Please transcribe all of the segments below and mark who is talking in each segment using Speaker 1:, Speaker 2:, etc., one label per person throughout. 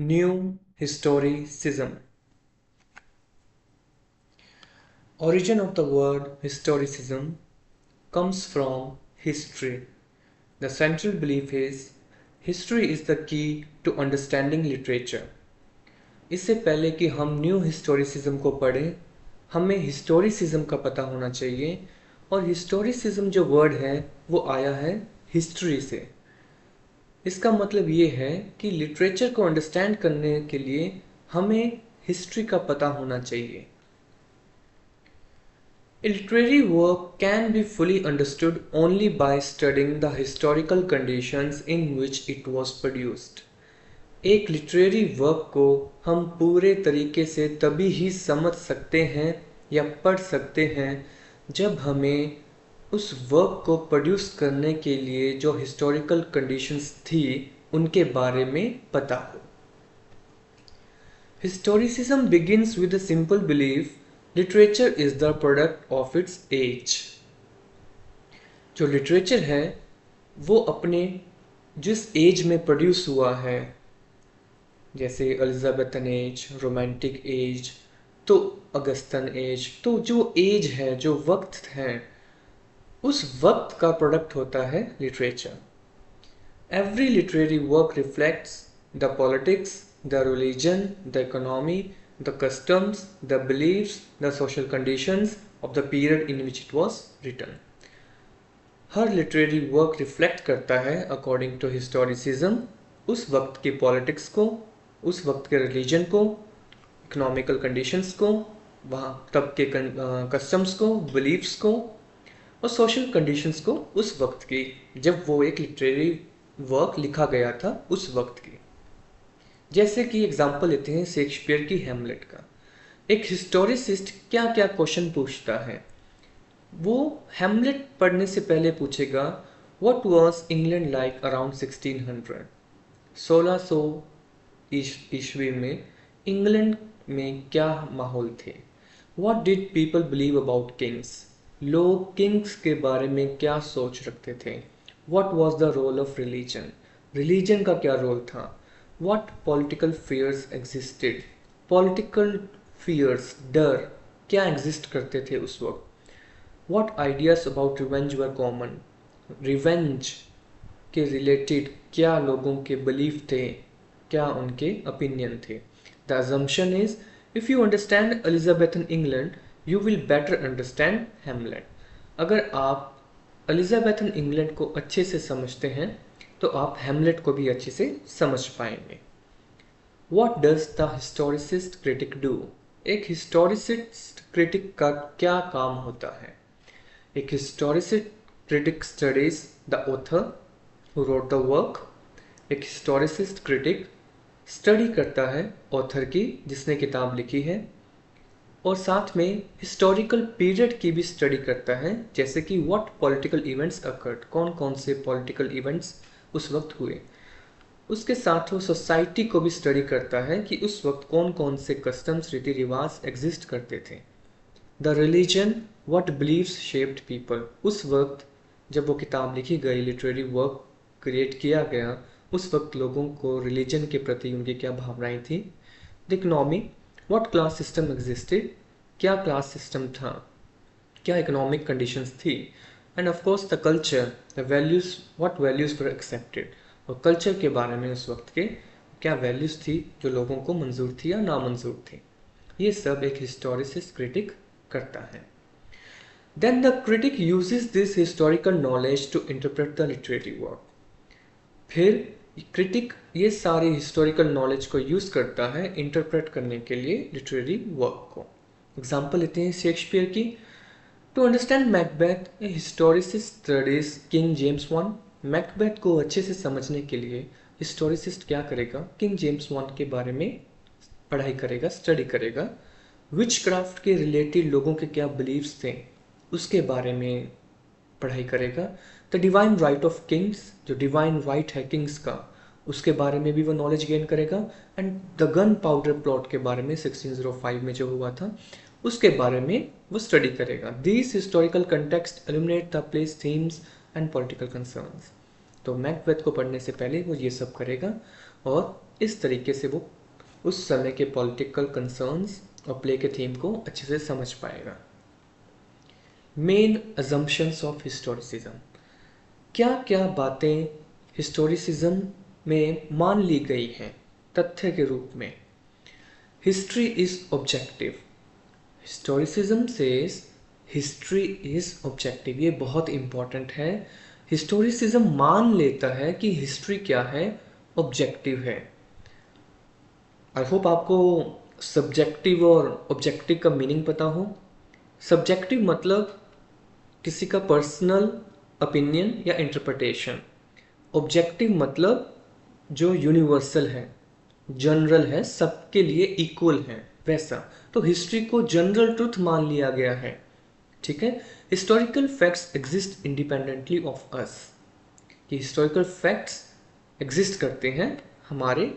Speaker 1: New historicism. Origin of the word historicism comes from history. The central belief is history is the key to understanding literature. इससे पहले कि हम new historicism को पढ़ें, हमें historicism का पता होना चाहिए और हिस्टोरिसिज्म जो वर्ड है वो आया है हिस्ट्री से। इसका मतलब ये है कि लिटरेचर को अंडरस्टैंड करने के लिए हमें हिस्ट्री का पता होना चाहिए। A literary work can be fully understood only by studying the historical conditions in which it was produced. एक लिटरेरी वर्क को हम पूरे तरीके से तभी ही समझ सकते हैं या पढ़ सकते हैं जब हमें उस वर्क को प्रोड्यूस करने के लिए जो हिस्टोरिकल कंडीशंस थी उनके बारे में पता हो। Historicism begins with the simple belief literature is the product of its age. जो लिटरेचर है वो अपने जिस एज में प्रोड्यूस हुआ है, जैसे एलिजाबेथन एज, रोमांटिक एज, तो अगस्तन एज, तो जो एज है, जो वक्त है, उस वक्त का प्रोडक्ट होता है literature. Every literary work reflects the politics, the religion, the economy, the customs, the beliefs, the social conditions of the period in which it was written. Her literary work reflect करता है according to historicism उस वक्त की politics को, उस वक्त के religion को, इकोनॉमिकल कंडीशंस को, वहाँ तब के कस्टम्स को, बिलीफ्स को और सोशल कंडीशंस को उस वक्त की, जब वो एक लिटरेरी वर्क लिखा गया था उस वक्त की। जैसे कि एग्जाम्पल लेते हैं शेक्सपियर की हैमलेट का। एक हिस्टोरिसिस्ट क्या क्या क्वेश्चन पूछता है, वो हैमलेट पढ़ने से पहले पूछेगा what was England like around 1600। 1600 ईस्वी में इंग्लैंड में क्या माहौल थे। What did people believe about kings, लोग किंग्स के बारे में क्या सोच रखते थे। What was the role of religion, religion का क्या रोल था। What political fears existed, political fears, डर क्या एग्जिस्ट करते थे उस वक्त। What ideas about revenge were common, revenge के रिलेटेड क्या लोगों के बिलीफ थे, क्या उनके ओपिनियन थे। The assumption is if you understand Elizabethan England you will better understand Hamlet। अगर आप एलिजाबेथन इंग्लैंड को अच्छे से समझते हैं तो आप हैमलेट को भी अच्छे से समझ पाएंगे। What does the historicist critic do? एक हिस्टोरिसिस्ट क्रिटिक का क्या काम होता है। एक historicist critic studies the author who wrote the work. एक हिस्टोरिसिस्ट क्रिटिक स्टडी करता है ऑथर की जिसने किताब लिखी है, और साथ में हिस्टोरिकल पीरियड की भी स्टडी करता है, जैसे कि व्हाट पॉलिटिकल इवेंट्स अकर्ड, कौन कौन से पॉलिटिकल इवेंट्स उस वक्त हुए। उसके साथ वो सोसाइटी को भी स्टडी करता है कि उस वक्त कौन कौन से कस्टम्स, रीति रिवाज एग्जिस्ट करते थे। The religion, what beliefs shaped people, उस वक्त जब वो किताब लिखी गई, लिटरेरी वर्क क्रिएट किया गया, उस वक्त लोगों को रिलीजन के प्रति उनकी क्या भावनाएं थी। The economy, what class system existed, क्या क्लास सिस्टम था, क्या इकोनॉमिक कंडीशंस थी। End of course the culture, the values, what values were accepted, और कल्चर के बारे में उस वक्त के क्या वैल्यूज थी जो लोगों को मंजूर थी या नामंजूर थी। ये सब एक हिस्टोरिसिस्ट क्रिटिक करता है। Then the critic uses this historical knowledge to interpret the literary work. फिर क्रिटिक ये सारी हिस्टोरिकल नॉलेज को यूज करता है इंटरप्रेट करने के लिए लिटरेरी वर्क को। एग्जाम्पल लेते हैं शेक्सपियर की। To understand Macbeth a historicist studies King James one. Macbeth को अच्छे से समझने के लिए हिस्टोरिसिस्ट क्या करेगा, किंग जेम्स वन के बारे में पढ़ाई करेगा, स्टडी करेगा। विच क्राफ्ट के रिलेटेड लोगों के क्या बिलीव्स थे उसके बारे में पढ़ाई करेगा। The divine right of Kings, जो डिवाइन राइट है किंग्स का, उसके बारे में भी वो नॉलेज गेन करेगा। And the gun powder plot के बारे में 1605 में जो हुआ था उसके बारे में वो स्टडी करेगा। These historical context eliminate the place themes and political concerns. तो मैकबेथ को पढ़ने से पहले वो ये सब करेगा और इस तरीके से वो उस समय के पॉलिटिकल कंसर्न्स और प्ले के थीम को अच्छे से समझ पाएगा। मेन अजम्पशंस ऑफ हिस्टोरिसिज्म, क्या क्या बातें हिस्टोरिसिज्म में मान ली गई हैं तथ्य के रूप में। History is objective, historicism says history is objective. ये बहुत इंपॉर्टेंट है। हिस्टोरिसिज्म मान लेता है कि हिस्ट्री क्या है, ऑब्जेक्टिव है। आई होप आपको सब्जेक्टिव और ऑब्जेक्टिव का मीनिंग पता हो। सब्जेक्टिव मतलब किसी का पर्सनल ओपिनियन या इंटरप्रिटेशन। ऑब्जेक्टिव मतलब जो यूनिवर्सल है, जनरल है, सबके लिए इक्वल है, वैसा। तो हिस्ट्री को जनरल ट्रुथ मान लिया गया है। ठीक है। Historical facts exist independently of us, कि हिस्टोरिकल फैक्ट्स एग्जिस्ट करते हैं हमारे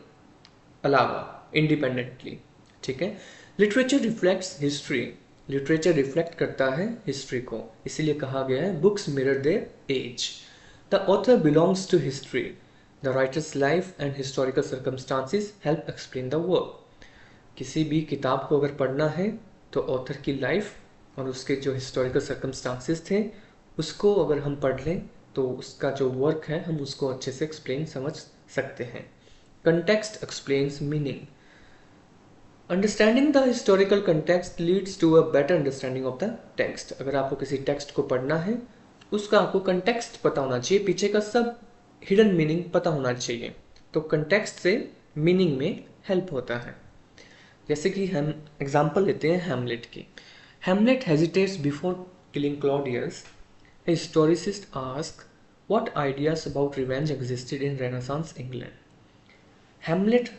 Speaker 1: अलावा, इंडिपेंडेंटली। ठीक है। Literature reflects history, literature reflect करता है हिस्ट्री को, इसीलिए कहा गया है books mirror their age. The author belongs to history, the writer's life and historical circumstances help explain the work. किसी भी किताब को अगर पढ़ना है तो ऑथर की लाइफ और उसके जो हिस्टोरिकल सर्कमस्टांसेस थे उसको अगर हम पढ़ लें तो उसका जो वर्क है हम उसको अच्छे से एक्सप्लेन समझ सकते हैं। Context explains meaning, understanding the historical context leads to a better understanding of the text. अगर आपको किसी टेक्स्ट को पढ़ना है उसका आपको कंटेक्स्ट पता होना चाहिए, पीछे का सब हिडन मीनिंग पता होना चाहिए। तो कंटेक्स्ट से मीनिंग में हेल्प होता है। जैसे कि हम एग्जाम्पल लेते हैं हैमलेट की। Hamlet hesitates before killing Claudius, a historicist asked what ideas about revenge existed in Renaissance England. Hamlet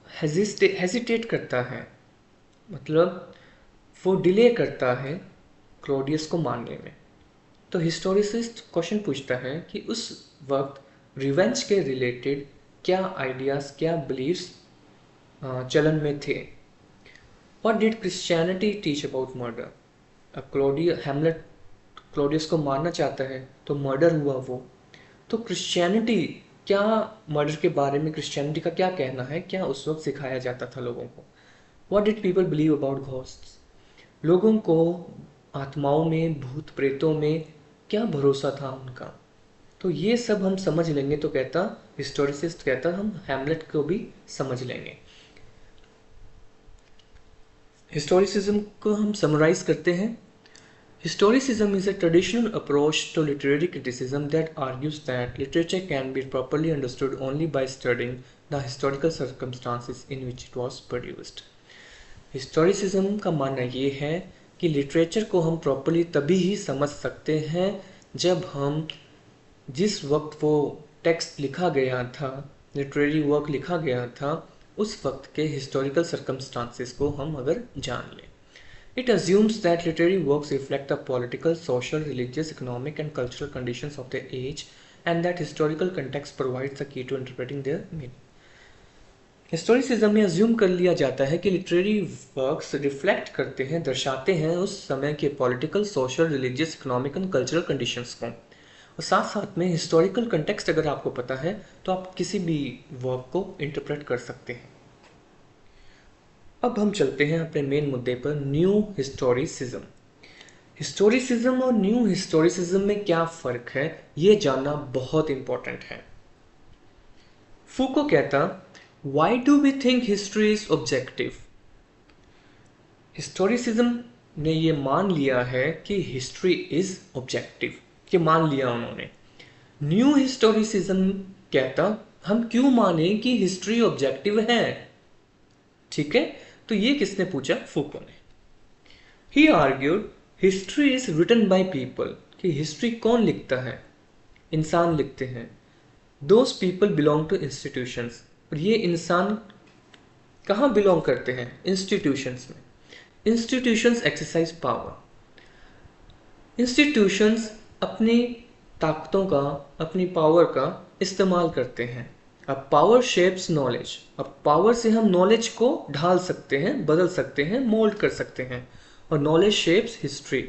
Speaker 1: hesitate करता है, मतलब वो डिले करता है क्लॉडियस को मारने में। तो हिस्टोरिसिस्ट क्वेश्चन पूछता है कि उस वक्त रिवेंज के रिलेटेड क्या आइडियाज, क्या बिलीव्स चलन में थे। What did Christianity teach about murder. अब हैमलेट क्लॉडियस को मारना चाहता है तो मर्डर हुआ वो, तो क्रिश्चियनिटी क्या, मर्डर के बारे में क्रिश्चियनिटी का क्या कहना है, क्या उस वक्त सिखाया जाता था लोगों को। What did people believe about ghosts, लोगों को आत्माओं में, भूत प्रेतों में क्या भरोसा था उनका। तो ये सब हम समझ लेंगे तो कहता हिस्टोरिसिस्ट कहता हम हैमलेट को भी समझ लेंगे। हिस्टोरिसिज्म को हम समराइज करते हैं। Historicism is a traditional approach to literary criticism that argues that literature can be properly understood only by studying the historical circumstances in which it was produced. Historicism का मानना ये है कि लिटरेचर को हम प्रॉपरली तभी ही समझ सकते हैं जब हम जिस वक्त वो टेक्स्ट लिखा गया था, लिटरेरी वर्क लिखा गया था, उस वक्त के हिस्टोरिकल सर्कमस्टांसेस को हम अगर जान लें। It assumes that literary works reflect the political, social, religious, economic and cultural conditions of the age and that historical context provides the key to interpreting their meaning. Historicism में assume कर लिया जाता है कि लिटरेरी वर्क्स रिफ्लेक्ट करते हैं, दर्शाते हैं उस समय के political, social, religious, economic and cultural conditions को, और साथ साथ में हिस्टोरिकल कंटेक्स्ट अगर आपको पता है तो आप किसी भी वर्क को इंटरप्रेट कर सकते हैं। अब हम चलते हैं अपने मेन मुद्दे पर, न्यू हिस्टोरिसिज्म। हिस्टोरिसिज्म और न्यू हिस्टोरिसिज्म में क्या फर्क है ये जानना बहुत इंपॉर्टेंट है। फूको कहता, why do we think history is objective. Historicism ने ये मान लिया है कि हिस्ट्री इज ऑब्जेक्टिव, कि मान लिया उन्होंने। न्यू हिस्टोरिसिज्म कहता, हम क्यों माने कि हिस्ट्री ऑब्जेक्टिव है। ठीक है, तो ये किसने पूछा, फूको ने। He argued history is written by people, कि हिस्ट्री कौन लिखता है, इंसान लिखते हैं। Those people belong to institutions, और ये इंसान कहाँ बिलोंग करते हैं, इंस्टीट्यूशंस में। इंस्टीट्यूशंस एक्सरसाइज पावर, इंस्टीट्यूशंस अपनी ताकतों का, अपनी पावर का इस्तेमाल करते हैं। अब पावर शेप्स नॉलेज, अब पावर से हम नॉलेज को ढाल सकते हैं, बदल सकते हैं, मोल्ड कर सकते हैं, और नॉलेज शेप्स हिस्ट्री।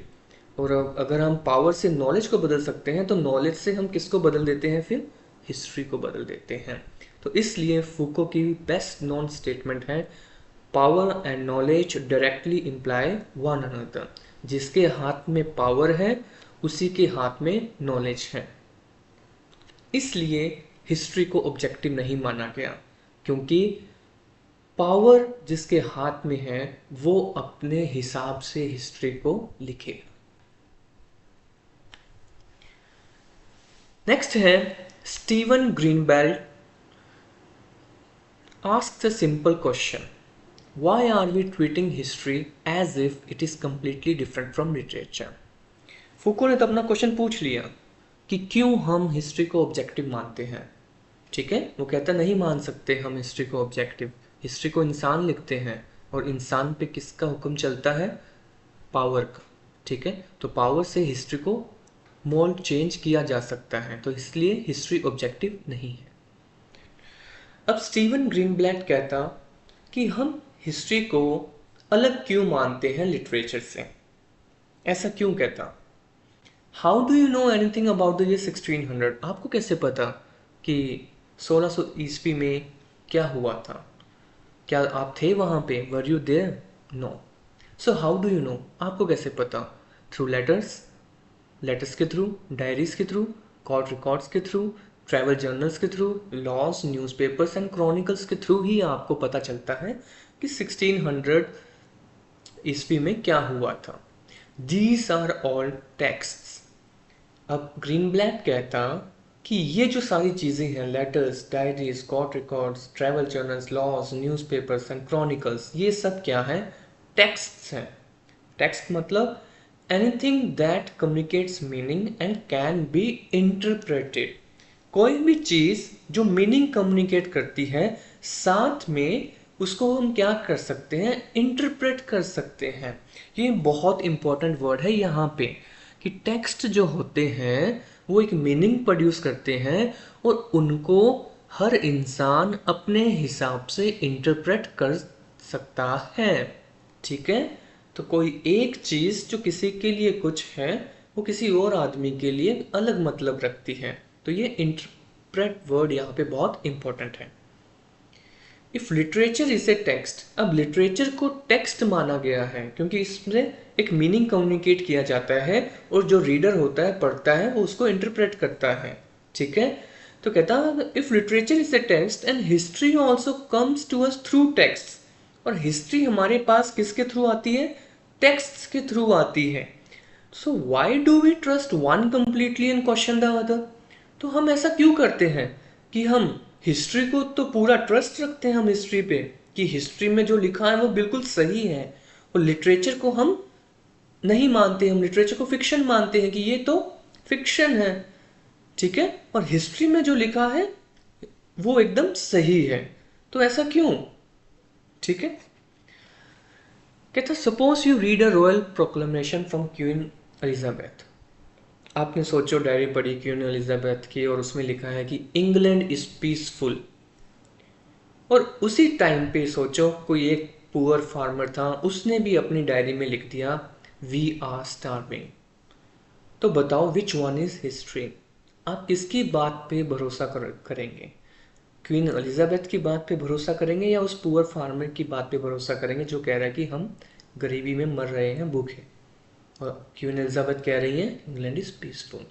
Speaker 1: और अगर हम पावर से नॉलेज को बदल सकते हैं तो नॉलेज से हम किसको बदल देते हैं, फिर हिस्ट्री को बदल देते हैं। तो इसलिए फूको की बेस्ट नोन स्टेटमेंट है, power and knowledge directly imply one another. जिसके हाथ में पावर है उसी के हाथ में नॉलेज है। इसलिए हिस्ट्री को ऑब्जेक्टिव नहीं माना गया, क्योंकि पावर जिसके हाथ में है वो अपने हिसाब से हिस्ट्री को लिखेगा। नेक्स्ट है Steven Greenblatt asks a simple question, why are we treating history as if it is completely different from literature. Foucault ने तो अपना क्वेश्चन पूछ लिया कि क्यों हम हिस्ट्री को ऑब्जेक्टिव मानते हैं। ठीक है, वो कहता नहीं मान सकते हम हिस्ट्री को ऑब्जेक्टिव, हिस्ट्री को इंसान लिखते हैं और इंसान पे किसका हुक्म चलता है, पावर का। ठीक है, तो पावर से हिस्ट्री को मोल्ड चेंज किया जा सकता है, तो इसलिए हिस्ट्री ऑब्जेक्टिव नहीं है। अब स्टीवन ग्रीनबेल्ट कहता कि हम हिस्ट्री को अलग क्यों मानते हैं लिटरेचर से, ऐसा क्यों कहता। How do you know anything about the year 1600, आपको कैसे पता कि 1600 ईस्वी में क्या हुआ था, क्या आप थे वहां पे, were you there, no. So how do you know, आपको कैसे पता, थ्रू लेटर्स, लेटर्स के थ्रू, डायरीज के थ्रू, कोर्ट रिकॉर्ड्स के थ्रू, ट्रैवल जर्नल्स के through, laws, newspapers and chronicles के थ्रू ही आपको पता चलता है कि 1600 ईस्वी में क्या हुआ था। These are all texts. अब ग्रीनबेल्ट कहता कि ये जो सारी चीज़ें हैं, letters, diaries, court records, travel journals, laws, newspapers and chronicles, ये सब क्या है, टेक्स्ट्स हैं। टेक्स्ट मतलब anything that communicates meaning and can be interpreted. कोई भी चीज़ जो मीनिंग कम्युनिकेट करती है, साथ में उसको हम क्या कर सकते हैं, इंटरप्रेट कर सकते हैं। ये बहुत इंपॉर्टेंट वर्ड है यहाँ पे कि टेक्स्ट जो होते हैं वो एक मीनिंग प्रोड्यूस करते हैं और उनको हर इंसान अपने हिसाब से इंटरप्रेट कर सकता है। ठीक है, तो कोई एक चीज़ जो किसी के लिए कुछ है वो किसी और आदमी के लिए अलग मतलब रखती है, तो ये इंटरप्रेट वर्ड यहाँ पे बहुत इंपॉर्टेंट है। If literature is a text, अब लिटरेचर को टेक्स्ट माना गया है क्योंकि इसमें एक मीनिंग कम्युनिकेट किया जाता है और जो रीडर होता है, पढ़ता है, वो उसको इंटरप्रेट करता है। ठीक है, तो कहता है if literature is a text and history also comes to us through text, और हिस्ट्री हमारे पास किसके थ्रू आती है, टेक्स्ट के थ्रू आती है। So why do we trust one completely and question the other. तो हम ऐसा क्यों करते हैं कि हम हिस्ट्री को तो पूरा ट्रस्ट रखते हैं हम हिस्ट्री पे कि हिस्ट्री में जो लिखा है वो बिल्कुल सही है, और लिटरेचर को हम नहीं मानते, हम लिटरेचर को फिक्शन मानते हैं कि ये तो फिक्शन है। ठीक है, और हिस्ट्री में जो लिखा है वो एकदम सही है, तो ऐसा क्यों। ठीक है, कहता suppose you read a royal proclamation from queen Elizabeth. आपने सोचो डायरी पढ़ी क्वीन एलिजाबेथ की और उसमें लिखा है कि इंग्लैंड इज पीसफुल, और उसी टाइम पे सोचो कोई एक पुअर फार्मर था, उसने भी अपनी डायरी में लिख दिया वी आर स्टार्विंग। तो बताओ विच वन इज हिस्ट्री, आप किसकी बात पे भरोसा करेंगे, क्वीन एलिजाबेथ की बात पे भरोसा करेंगे या उस पुअर फार्मर की बात पे भरोसा करेंगे जो कह रहा है कि हम गरीबी में मर रहे हैं, भूखे, और क्वीन एलिजाबेथ कह रही है इंग्लैंड इज पीसफुल।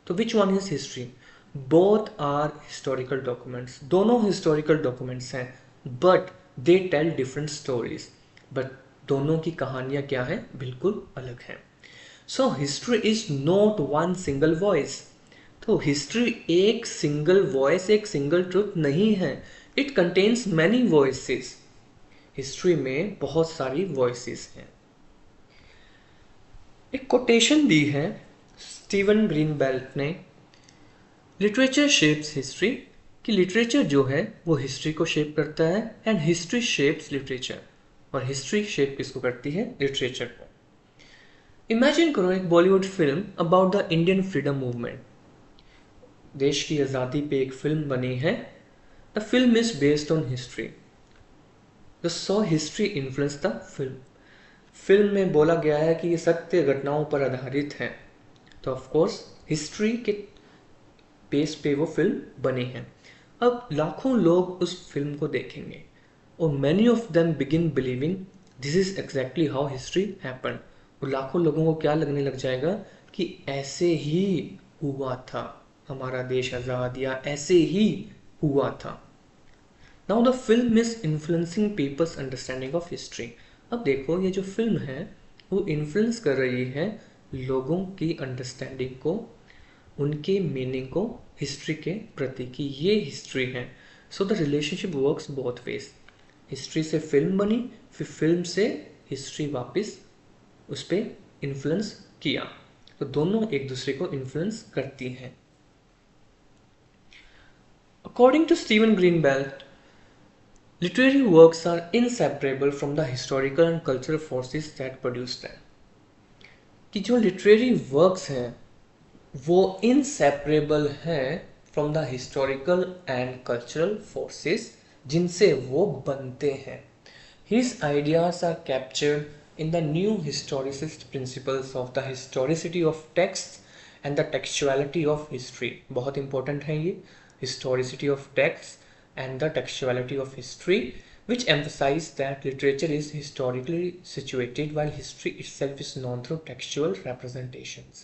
Speaker 1: तो which one is history, both are historical documents, दोनों हिस्टोरिकल डॉक्यूमेंट्स हैं, but they tell different stories, but दोनों की कहानियां क्या है, बिल्कुल अलग है। So history is not one single voice, तो हिस्ट्री एक सिंगल वॉइस, एक सिंगल ट्रुथ नहीं है, it contains many voices. History में बहुत सारी वॉइसेस हैं। एक कोटेशन दी है स्टीवन ग्रीनबेल्ट ने, लिटरेचर शेप्स हिस्ट्री, कि लिटरेचर जो है वो हिस्ट्री को शेप करता है एंड हिस्ट्री शेप्स लिटरेचर, और हिस्ट्री शेप किसको करती है, लिटरेचर को। इमेजिन करो एक Bollywood film about the Indian freedom movement, देश की आज़ादी पे एक फिल्म बनी है, the film is based on history, the so history influence the film. Film में बोला गया है कि ये सत्य घटनाओं पर आधारित है, तो ऑफ कोर्स हिस्ट्री के बेस पे वो फिल्म बनी है। अब लाखों लोग उस फिल्म को देखेंगे और many of them begin believing this is exactly how history happen. और लाखों लोगों को क्या लगने लग जाएगा कि ऐसे ही हुआ था, हमारा देश आज़ाद, या ऐसे ही हुआ था। Now the film is influencing people's understanding of history. अब देखो ये जो फिल्म है वो इन्फ्लुएंस कर रही है लोगों की अंडरस्टैंडिंग को, उनके मीनिंग को हिस्ट्री के प्रति, कि ये हिस्ट्री है। So the relationship works both ways. History से फिल्म बनी, फिर फिल्म से हिस्ट्री वापस उस पर इन्फ्लुएंस किया, तो दोनों एक दूसरे को इन्फ्लुएंस करती हैं। According to Steven Greenblatt, literary works are inseparable from the historical and cultural forces that produce them। कि जो लिटरेरी वर्क्स हैं वो इनसेपरेबल हैं from the historical and cultural forces जिनसे वो बनते हैं। His ideas are captured in the new historicist principles of the historicity of texts and the textuality of history। बहुत important है ये historicity of texts and the textuality of history, which emphasize that literature is historically situated while history itself is known through textual representations।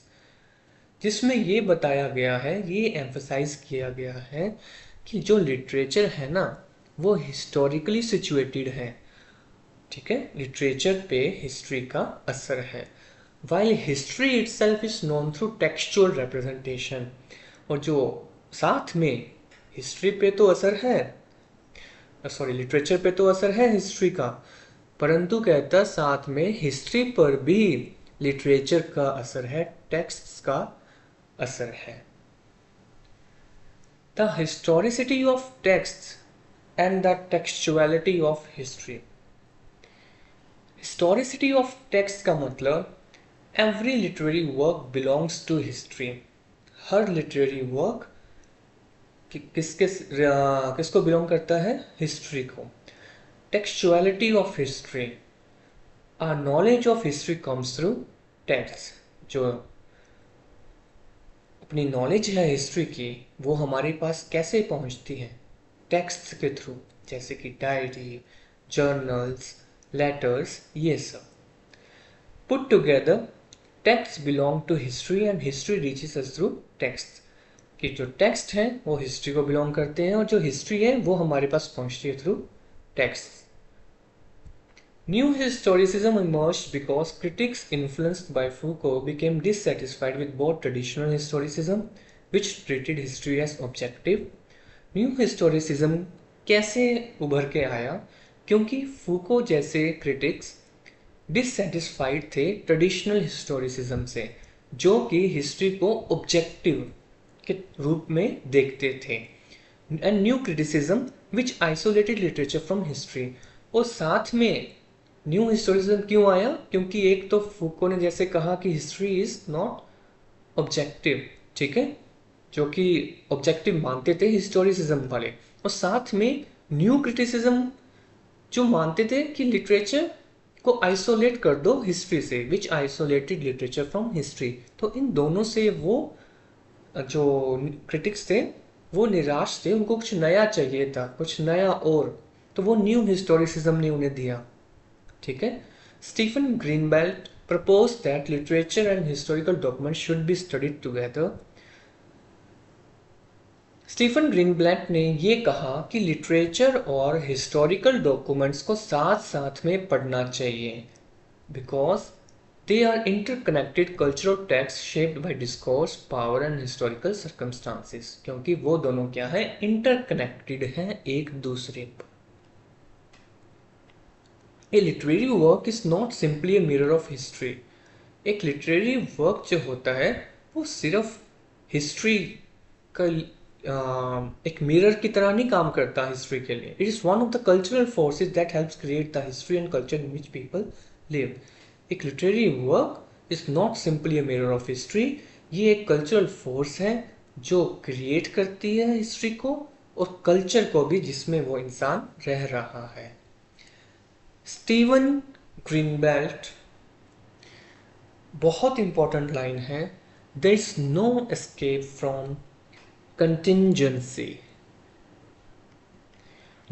Speaker 1: जिसमें ये बताया गया है, ये emphasise किया गया है कि जो लिटरेचर है ना वो हिस्टोरिकली सिचुएटेड है, ठीक है, लिटरेचर पे हिस्ट्री का असर है, while history itself is known through textual representation. और जो साथ में हिस्ट्री पे तो असर है, सॉरी लिटरेचर पे तो असर है हिस्ट्री का, परंतु कहता साथ में हिस्ट्री पर भी लिटरेचर का असर है, टेक्स्ट्स का असर है। The historicity of texts and the textuality of history. Historicity of text का मतलब every literary work belongs to history. हर लिटरेरी वर्क किसको बिलोंग करता है? हिस्ट्री को। Textuality of history, our knowledge of history comes through text. जो अपनी knowledge है हिस्ट्री की वो हमारे पास कैसे पहुंचती है? टेक्स्ट के थ्रू, जैसे कि डायरी, जर्नल्स, लेटर्स, ये सब। Put together text belong to history and history reaches us through text. कि जो टेक्स्ट हैं वो हिस्ट्री को बिलोंग करते हैं और जो हिस्ट्री है वो हमारे पास पहुंचती है through text. New historicism emerged because critics influenced by Foucault became dissatisfied with both traditional historicism, which treated history as objective। New historicism कैसे उभर के आया? क्योंकि फूको जैसे क्रिटिक्स डिससेटिस्फाइड थे ट्रेडिशनल हिस्टोरिसिज्म से, जो कि हिस्ट्री को ऑब्जेक्टिव के रूप में देखते थे। And new criticism which isolated literature from history. और साथ में न्यू हिस्टोरिज्म क्यों आया? क्योंकि एक तो फूको ने जैसे कहा कि हिस्ट्री इज नॉट ऑब्जेक्टिव, ठीक है, जो कि ऑब्जेक्टिव मानते थे हिस्टोरिसिज्म वाले, और साथ में न्यू क्रिटिसिज्म जो मानते थे कि लिटरेचर को आइसोलेट कर दो हिस्ट्री से, विच आइसोलेटेड लिटरेचर फ्रॉम हिस्ट्री। तो इन दोनों से वो जो क्रिटिक्स थे वो निराश थे, उनको कुछ नया चाहिए था, कुछ नया, और तो वो न्यू हिस्टोरिसिज्म ने उन्हें दिया, ठीक है। Stephen Greenblatt proposed that literature and historical documents should be studied together। Stephen Greenblatt ने ये कहा कि लिटरेचर और हिस्टोरिकल डॉक्यूमेंट्स को साथ साथ में पढ़ना चाहिए, because they are interconnected cultural text shaped by discourse, power and historical circumstances. क्योंकि वो दोनों क्या है? इंटरकनेक्टेड हैं एक दूसरे पर। A literary work is not simply a mirror of history। एक लिटरेरी वर्क जो होता है वो सिर्फ हिस्ट्री का एक मिरर की तरह नहीं काम करता हिस्ट्री के लिए। It is one of the cultural forces that helps create the history and culture in which people live. एक literary work is not simply a mirror of history, ये एक कल्चरल फोर्स है जो क्रिएट करती है history को और culture को भी जिसमें वो इंसान रह रहा है। स्टीवन ग्रीनबेल्ट बहुत इंपॉर्टेंट लाइन है, there is no escape from contingency.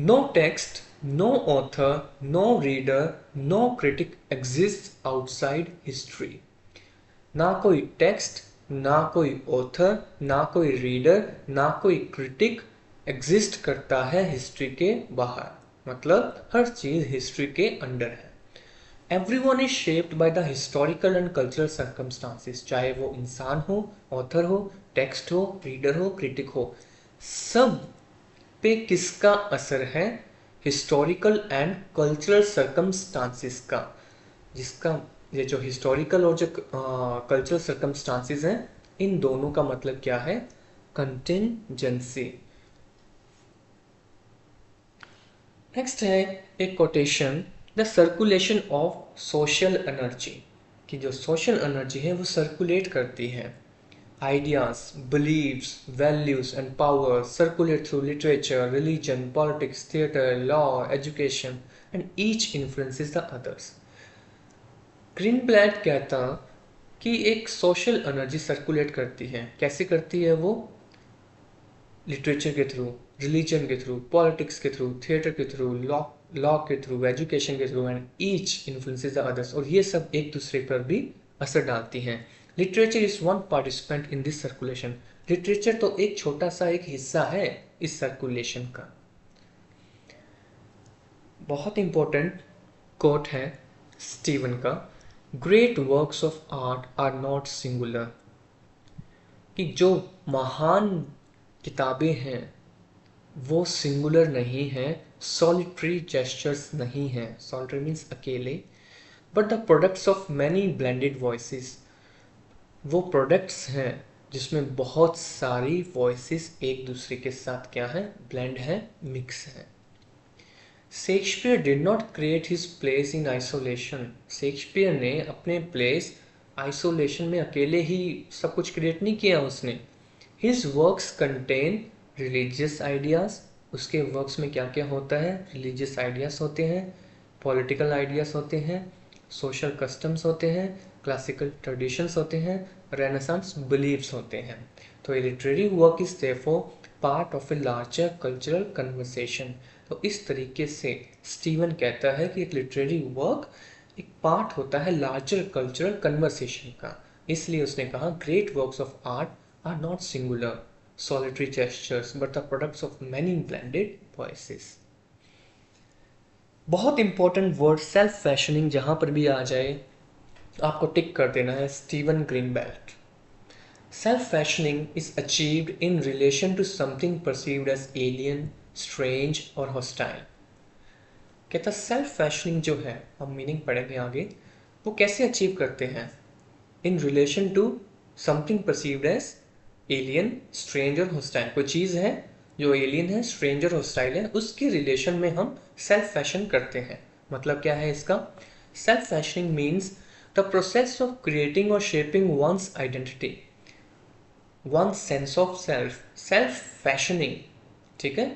Speaker 1: No text, no author, no reader, no critic exist outside history. ना कोई टेक्स्ट, ना कोई ऑथर, ना कोई रीडर, ना कोई क्रिटिक एग्जिस्ट करता है हिस्ट्री के बाहर। मतलब हर चीज हिस्ट्री के अंडर है। Everyone is shaped by the historical and cultural circumstances, चाहे वो इंसान हो, ऑथर हो, टेक्स्ट हो, रीडर हो, क्रिटिक हो, सब पे किसका असर है? हिस्टोरिकल एंड कल्चरल सर्कमस्टांसिस का। जिसका ये जो हिस्टोरिकल और जो कल्चरल सर्कमस्टांसिस हैं, इन दोनों का मतलब क्या है? कंटिंजेंसी। नेक्स्ट है एक quotation, the circulation of social energy, कि जो सोशल एनर्जी है वो सर्कुलेट करती है। Ideas, beliefs, values and power circulate through literature, religion, politics, theatre, law, education and each influences the others. Greenblatt कहता कि एक सोशल एनर्जी सर्कुलेट करती है। कैसे करती है वो? लिटरेचर के थ्रू, रिलीजन के थ्रू, पॉलिटिक्स के थ्रू, थिएटर के थ्रू, लॉ के थ्रू, एजुकेशन के through and each influences the others. और ये सब एक दूसरे पर भी असर डालती हैं। Literature is one participant in this circulation. Literature तो एक छोटा सा एक हिस्सा है इस सर्कुलेशन का। बहुत इंपॉर्टेंट कोट है स्टीवन का, great works of art are not singular, कि जो महान किताबें हैं वो सिंगुलर नहीं है, सॉलिटरी जेस्चर्स नहीं है। सॉलिटरी मीन्स अकेले, but the products of many blended voices, वो प्रोडक्ट्स हैं जिसमें बहुत सारी वॉइसेस एक दूसरे के साथ क्या है? ब्लेंड है, मिक्स है। Shakespeare did not create his place in isolation. Shakespeare ने अपने प्लेस आइसोलेशन में अकेले ही सब कुछ क्रिएट नहीं किया उसने। His works contain religious ideas, उसके वर्क्स में क्या क्या होता है? रिलीजियस आइडियाज होते हैं, पॉलिटिकल आइडियाज होते हैं, सोशल कस्टम्स होते हैं, क्लासिकल ट्रेडिशंस होते हैं, रेनेसांस बिलीव्स होते हैं। तो a literary work is therefore part of a larger cultural conversation. तो इस तरीके से स्टीवन कहता है कि एक लिटरेरी वर्क एक पार्ट होता है लार्जर कल्चरल कन्वर्सेशन का। इसलिए उसने कहा great works of art are not singular solitary gestures but the products of many blended voices। बहुत इंपॉर्टेंट वर्ड सेल्फ फैशनिंग, जहां पर भी आ जाए आपको टिक कर देना है Steven Greenblatt. Self fashioning is achieved in relation to something perceived as alien, strange और हॉस्टाइल। कहता सेल्फ फैशनिंग जो है, हम मीनिंग पढ़ेंगे आगे, वो कैसे अचीव करते हैं? In relation to something perceived as alien, strange और हॉस्टाइल। कोई चीज़ है जो एलियन है, स्ट्रेंज और हॉस्टाइल है, उसके रिलेशन में हम सेल्फ फैशन करते हैं। मतलब क्या है इसका? Self fashioning means the process of creating और shaping one's identity, one sense of self. Self fashioning, ठीक है,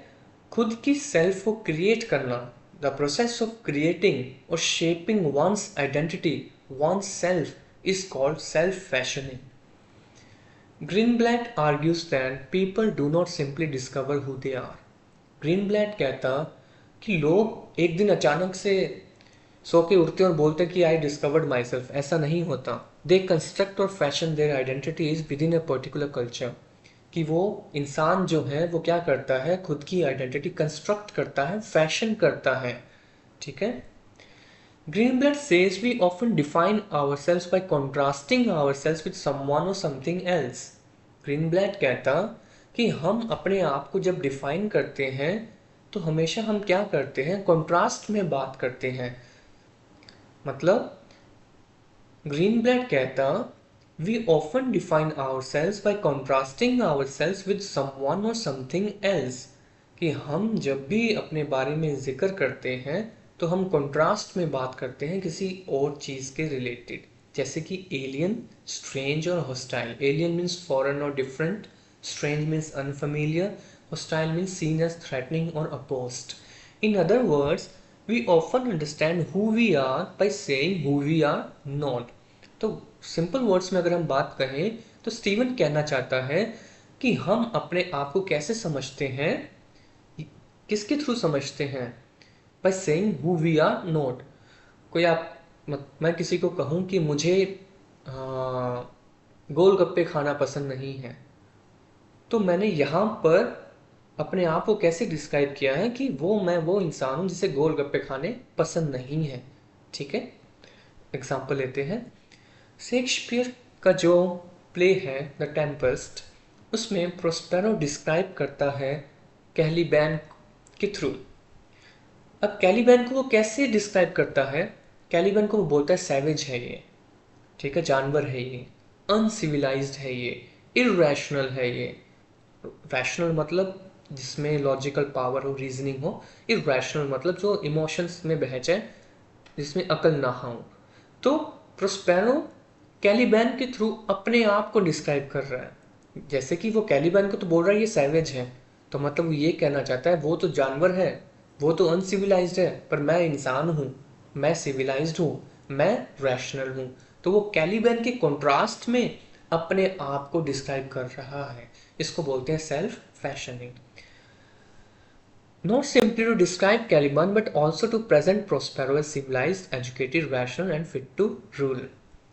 Speaker 1: खुद की सेल्फ को क्रिएट करना। द प्रोसेस ऑफ क्रिएटिंग और shaping one's identity, one self is called self fashioning. Greenblatt argues that people do not simply discover who they are। Greenblatt कहता कि लोग एक दिन अचानक से सो के उठते और बोलते कि आई डिस्कवर्ड माई सेल्फ। ऐसा नहीं होता। दे कंस्ट्रक्ट और fashion their identities with in a particular culture, कि वो इंसान जो है वो क्या करता है? खुद की आइडेंटिटी कंस्ट्रक्ट करता है, फैशन करता है। ठीक है। Greenblatt says we often define ourselves by contrasting ourselves with someone or something else। Greenblatt कहता कि हम अपने आप को जब डिफाइन करते हैं तो हमेशा हम क्या करते हैं? कंट्रास्ट में बात करते हैं। मतलब Greenblatt कहता we often define ourselves by contrasting ourselves with someone or something else, कि हम जब भी अपने बारे में जिक्र करते हैं तो हम कंट्रास्ट में बात करते हैं किसी और चीज़ के रिलेटेड। जैसे कि एलियन, स्ट्रेंज और हॉस्टाइल। एलियन मीन्स फॉरेन और different, strange means unfamiliar, hostile means seen as threatening और opposed. In other words we often understand who we are by saying who we are not. तो simple words में अगर हम बात कहें तो Steven कहना चाहता है कि हम अपने आप को कैसे समझते हैं किसके थ्रू समझते हैं? By saying who we are not. कोई मैं किसी को कहूँ कि मुझे गोलगप्पे खाना पसंद नहीं है, तो मैंने यहाँ पर अपने आप को कैसे डिस्क्राइब किया है कि मैं वो इंसान हूँ जिसे गोलगप्पे खाने पसंद नहीं है। ठीक है, एग्जाम्पल लेते हैं। शेक्सपियर का जो प्ले है द टेम्पेस्ट, उसमें प्रोस्पेरो डिस्क्राइब करता है कैलिबैन के थ्रू। अब कैलिबैन को वो कैसे डिस्क्राइब करता है? कैलिबैन को वो बोलता है सैवेज है ये, ठीक है, जानवर है ये, अनसिविलाइज्ड है ये, इरेशनल है ये। रैशनल मतलब जिसमें लॉजिकल पावर हो, रीजनिंग हो। इरेशनल मतलब जो इमोशंस में बह जाए, जिसमें अकल ना हो। तो प्रोस्पेरो कैलिबैन के थ्रू अपने आप को डिस्क्राइब कर रहा है। जैसे कि वो कैलिबैन को तो बोल रहा है ये सैवेज है, तो मतलब वो ये कहना चाहता है वो तो जानवर है, वो तो अनसिविलाइज्ड है, पर मैं इंसान हूँ, मैं सिविलाइज्ड हूँ, मैं रैशनल हूँ। तो वो कैलिबैन के कॉन्ट्रास्ट में अपने आप को डिस्क्राइब कर रहा है। इसको बोलते हैं self fashioning. Not simply to describe Caliban, but also to present Prospero as civilized, educated, rational and fit to rule.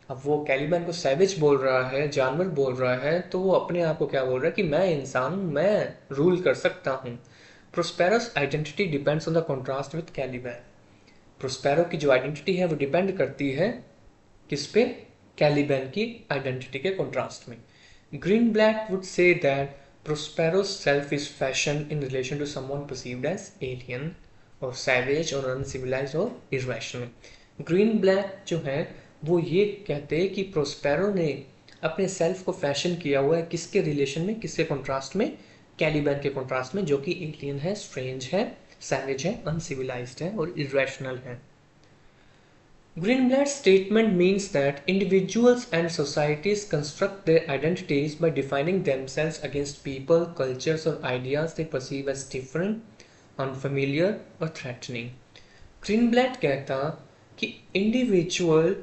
Speaker 1: अब वो कैलिबैन को सैविज बोल रहा है, जानवर बोल रहा है, तो वो अपने आप को क्या बोल रहा है कि मैं इंसान हूँ, मैं रूल कर सकता हूँ। Prospero's identity depends on the contrast with Caliban. Prospero की जो आइडेंटिटी है वो डिपेंड करती है किस पे? कैलिबैन की आइडेंटिटी के कॉन्ट्रास्ट में। Greenblatt would say that Prospero's self is fashioned in relation to someone perceived as alien or savage or uncivilized or irrational. Greenblatt जो है वो ये कहते हैं कि प्रोस्पेरो ने अपने सेल्फ को फैशन किया हुआ है किसके रिलेशन में, किसके कॉन्ट्रास्ट में? कैलिबैन के कॉन्ट्रास्ट में, जो कि एलियन है, स्ट्रेंज है, सैवेज है, अनसिविलाइज्ड है और इरेशनल है। Greenblatt's statement means that individuals and societies construct their identities by defining themselves against people, cultures or ideas they perceive as different, unfamiliar or threatening. Greenblatt कहता कि individual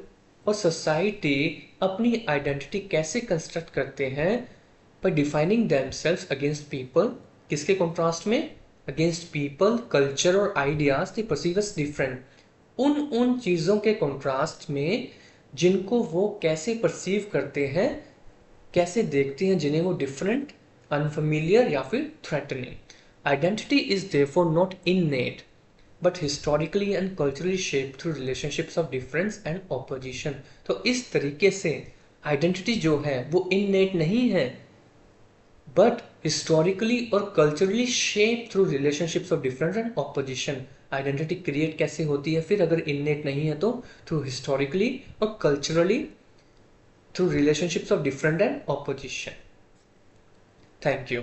Speaker 1: और society अपनी identity कैसे construct करते हैं? by defining themselves against people, किसके contrast में? against people, culture और ideas they perceive as different. उन चीज़ों के कॉन्ट्रास्ट में जिनको वो कैसे परसीव करते हैं, कैसे देखते हैं, जिन्हें वो डिफरेंट, अनफेमिलियर या फिर threatening. Identity is therefore not innate but historically and culturally shaped through relationships of difference and opposition. तो इस तरीके से आइडेंटिटी जो है वो इननेट नहीं है, बट हिस्टोरिकली और culturally shape through relationships of difference and opposition. Identity create कैसे होती है फिर अगर इननेट नहीं है तो? थ्रू हिस्टोरिकली और culturally, through relationships of different and opposition. Thank you.